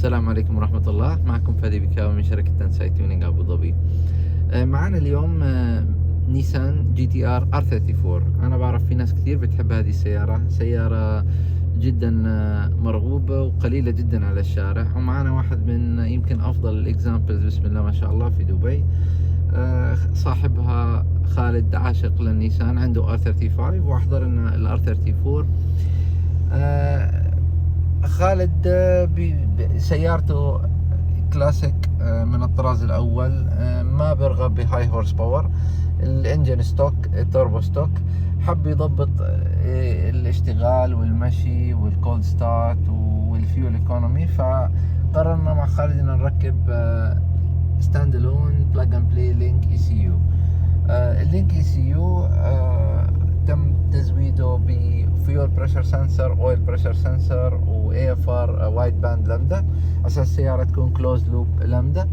السلام عليكم ورحمة الله. معكم فادي بكاوي من شركة تنساي تيونينج أبو ظبي. معنا اليوم نيسان جي تي ار 34. أنا بعرف في ناس كثير بتحب هذه السيارة، سيارة جدا مرغوبة وقليلة جدا على الشارع، ومعنا واحد من يمكن أفضل الإكزامبلز بسم الله ما شاء الله في دبي. صاحبها خالد عاشق للنيسان، عنده R35 وأحضر لنا ال R34. خالد سيارته كلاسيك من الطراز الأول، ما برغب بهاي هورس باور، الانجن ستوك توربو ستوك، حب يضبط الاشتغال والمشي والكولد ستارت والفيول ايكونومي، فقررنا مع خالد ان نركب ستاند الون بلاج اند بلاي لينك اي سي يو. اللينك اي سي يو تم تزويده بفيول بريشر سنسر، اويل بريشر سنسر، واي اف ار وايد باند لامدا، اساس السياره تكون كلوز لوب لامدا.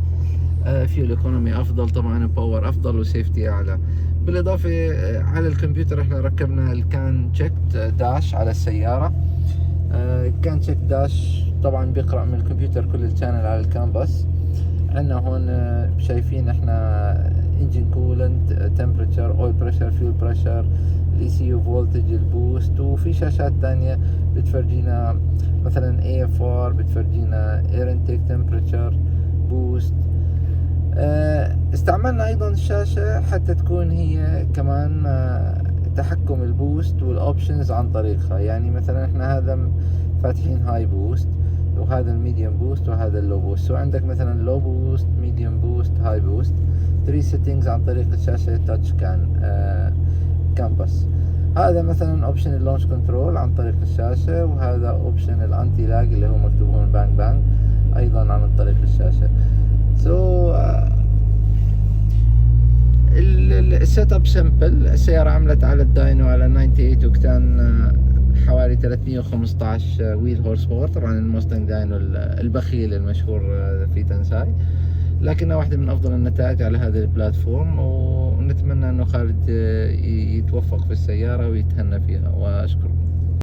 فيول ايكونومي افضل طبعا، باور افضل، وسيفتي اعلى. بالاضافه على الكمبيوتر احنا ركبنا الكان تشيك داش على السياره. كان تشيك داش طبعا بيقرا من الكمبيوتر كل الشانل على الكانفاس. عندنا هون شايفين احنا انجن كولنت، تمبريتشر، اويل بريشر، فيول بريشر، الاي سي يو فولتج، البوست، وفي شاشات تانية بتفرجينا مثلا اي اف ار، بتفرجينا اير انتيك، تمبريتشر، بوست. استعملنا ايضا الشاشة حتى تكون هي كمان تحكم البوست والاوبشنز عن طريقها. يعني مثلا احنا هذا فاتحين هاي بوست، وهذا الميديوم بوست، وهذا اللو بوست، وعندك مثلا لو بوست، ميديوم بوست، هاي بوست. 3 سيتنجز عن طريق الشاشة تاتش كامبس. هذا مثلا اوبشن اللونش كنترول عن طريق الشاشة، وهذا اوبشن الانتي لاج اللي هو مكتوب هون بانج بانج ايضا عن طريق الشاشة. السيت اب سمبل. السيارة عملت على الداينو على 98 اوكتان، حوالي 315 ويل هورس باور. طبعا الموستنج داينو البخيل المشهور في تنساي، لكنها واحدة من افضل النتائج على هذه البلاتفورم، ونتمنى انه خالد يتوفق في السيارة ويتهنى فيها، واشكركم.